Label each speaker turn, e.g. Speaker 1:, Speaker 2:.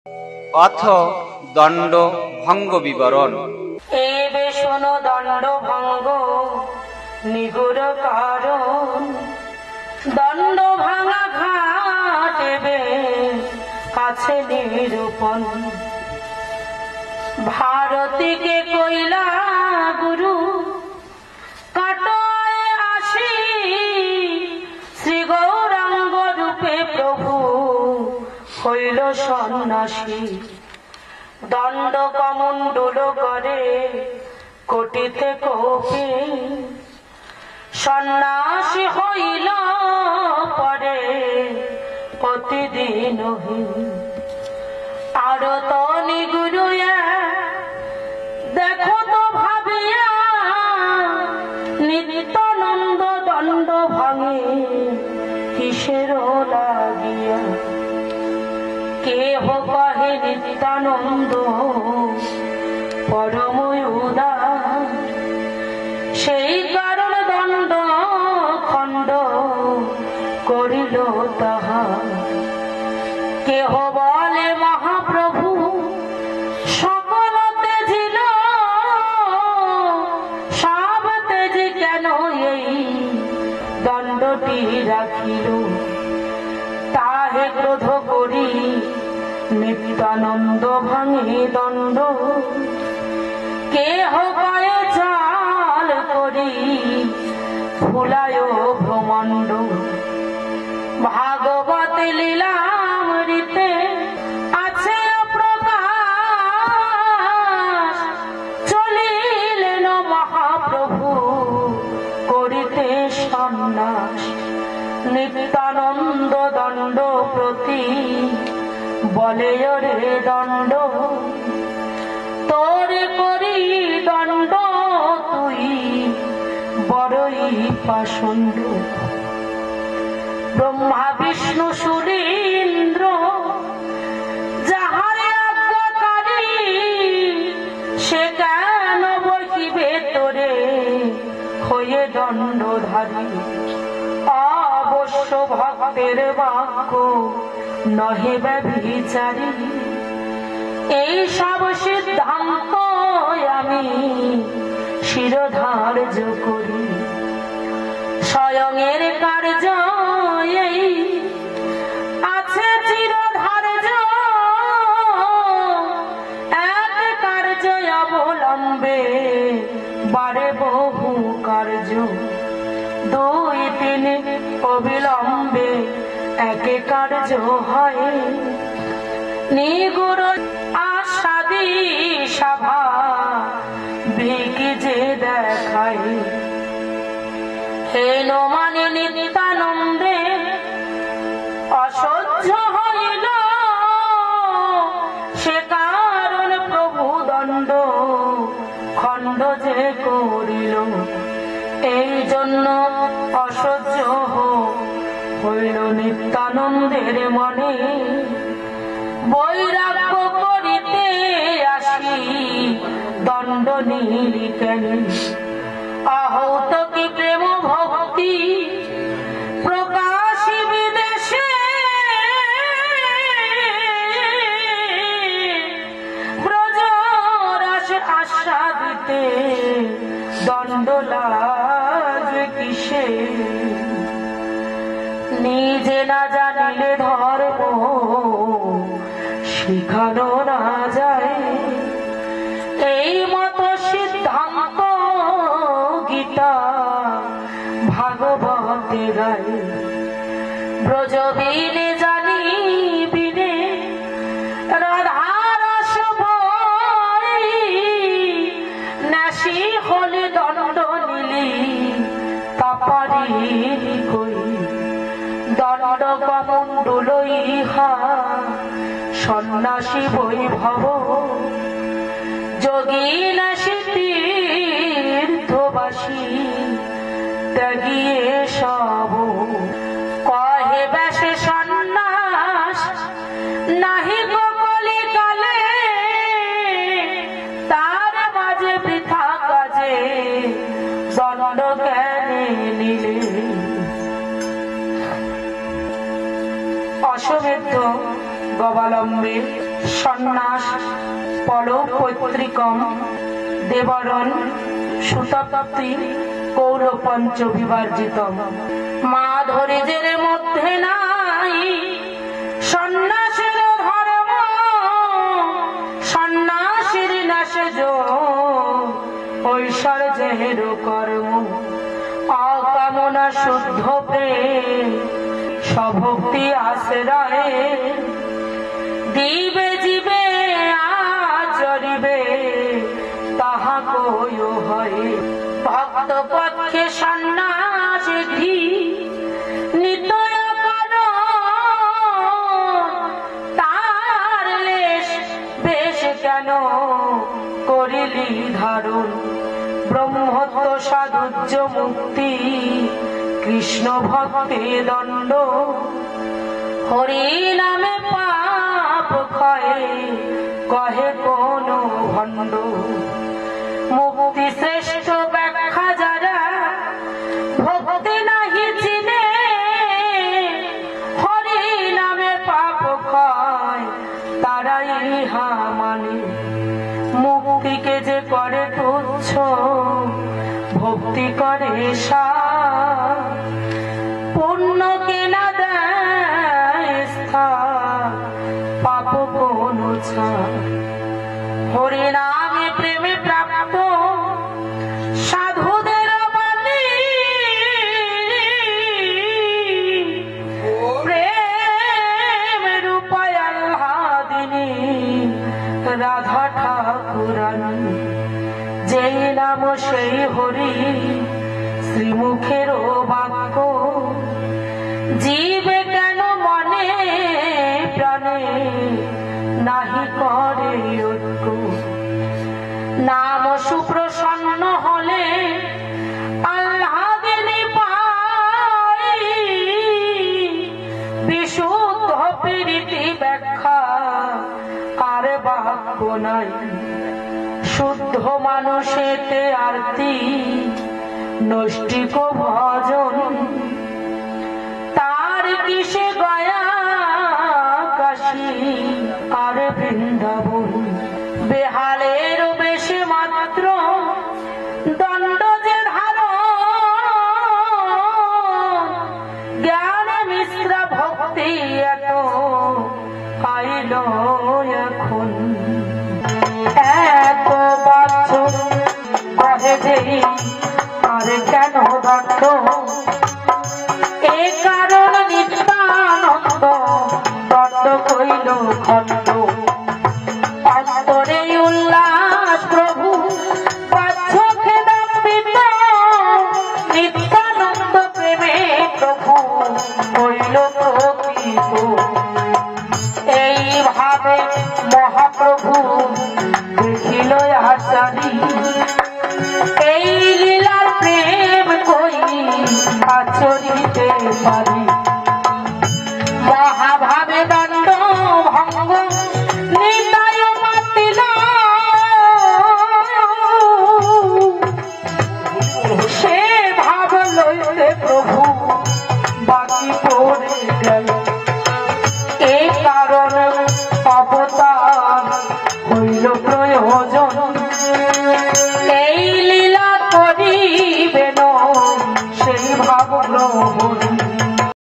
Speaker 1: অথ দণ্ড ভঙ্গ বিবরণ।
Speaker 2: এবে শোনো দণ্ড ভঙ্গ নিগুড় কারণ, দণ্ড ভাঙা ঘাটেবে কাছে নিরূপণ। ভারতীকে কইলা গুরু কাটয়ে আসি, শ্রী গৌরাঙ্গ রূপে প্রভু হইল সন্ন্যাসী। দণ্ড কমণ্ডল করে কোটিতে কোপে, সন্ন্যাসী হইল পরে প্রতিদিন। আর তো নিগুরু দেখো তো ভাবিয়া, নিত্যানন্দ দণ্ড ভাঙে কিসের লাগিয়া। কেহ কহে নিত্যানন্দ পরম উদার, সেই কারণ দণ্ড খণ্ড করিল তাহা। কেহ বলে মহাপ্রভু সকল তেজিল, সব তেজি কেন এই দণ্ডটি রাখিল। তাহে ক্রোধ করি নিত্যানন্দ ভাঙে দণ্ড, কেহ কয়ে চাল করি ভুলায় ভ্রমণ্ড। ভাগবত লীলামৃতে আছে প্রকাশ, চলিলেন মহাপ্রভু করিতে সন্ন্যাস। নিত্যানন্দ দণ্ড প্রতি বলে রে দণ্ড, তোরে করি দণ্ড তুই বড়ই পাষণ্ড। ব্রহ্মা বিষ্ণু সুরেন্দ্র যাহারে আজ্ঞাকারী, সে কেন বহিবে তোরে হয়ে দণ্ডধারী। অবশ্য ভক্তের বাক্য নহে ব্যভিচারী, এই সব সিদ্ধান্ত আমি শিরোধার্য করি। স্বয়ং এর কার্য এই আছে চিরধার্য, এক কার্য অবলম্বে বারে বহু কার্য। দুই তিন অবিলম্বে এক কার্য হয়, নিগুড় আশাদি সভা ভিকি যে দেখায়। হেন মানে নিত্যানন্দে অসহ্য হইল, সে কারণ প্রভু দণ্ড খণ্ড যে করিল। এই জন্য অসহ্য হইল নিত্যানন্দের মনে, বৈরাগ্য করিতে আসি দণ্ড নিলি কেন। আহত কি প্রেম ভক্তি প্রকাশী বিদেশে, ব্রজরাস আস্বাদিতে দণ্ড লাগে কিসে। নিজে না জানিলে ধর্ম শিখানো না যায়, এই মতো সিদ্ধান্ত গীতা ভাগবতে গায়। ব্রজ বিনে জানি বিনে রাধারস বই, নাসি হলে দণ্ড নিলি তা পারিনি কই। দণ্ড কমণ্ডল ইহা সন্ন্যাসী বৈভব, যোগী নাসি তীর্থবাসী ত্যাগিয়ে সব। কহে ব্যাসে সন্ন্যাস নাহি কলি কালে, তার মাঝে বৃথা কাজে দণ্ড জ্ঞানে নিলে। অশ্বমেধ গবালম্বে সন্ন্যাস পৈতৃকম দেবরণ সুতপ্তি কৌল পঞ্চ বিবর্জিত। মা ধৈর্যের মধ্যে নাই সন্ন্যাসের ধর্ম, সন্ন্যাসীর নাশে ঐশ্বর্যের কর্ম। অকামনা শুদ্ধ প্রেম স্বভক্তি আশ্রয়ে দিবে জীবে আচরিবে তাহা কয় হয়। ভক্ত পক্ষে সন্ন্যাস নিতয় কারণ, তার লেশ বেশ কেন করিলি ধারণ। ব্রহ্মত্ব সাধুজ্য মুক্তি কৃষ্ণ ভক্তি দণ্ড, হরি নামে পাপ ক্ষয়ে কহে কোন ভণ্ড। মুক্তি শ্রেষ্ঠ ব্যাখ্যা যারা ভক্তি নাহি চিনে, হরি নামে পাপ ক্ষয় তারাই ইহা মানে। মুক্তিকে যে করে তুচ্ছ ভক্তি করে সার, পুণ্যকে না দেয় স্থান পাপ কোন ছাড়। হরি নামে প্রেমে প্রাপ্ত সাধুদের বাণী, প্রেম রূপায় আহ্লাদিনী রাধা ঠাকুরানী। যেই নাম সেই হরি শ্রীমুখের বাক্য, জীবে কেন মনে প্রাণে নাহি করে ঐক্য। নাম সুপ্রসন্ন হলে আহ্লাদিনী পাই, বিশুদ্ধ প্রীতি ব্যাখ্যা আর বাক্য নাই। শুদ্ধ মানুষেতে আরতি নৈষ্ঠিক ভজন, তার কিসে গয়া কাশী আর বৃন্দাবন। বেহালের বেশে মাত্র দণ্ড যে ধারণ, জ্ঞান মিশ্রা ভক্তি এত পাইল এখন। এত বছর কহে যে আর কেন দণ্ড, এ কারণ নিত্যানন্দ দণ্ড কইল খণ্ড। অন্তরে উল্লাস প্রভু বাহ্য খেদান্বিত, নিত্যানন্দ প্রেমে প্রভু কইল প্রকৃত। এইভাবে মহাপ্রভু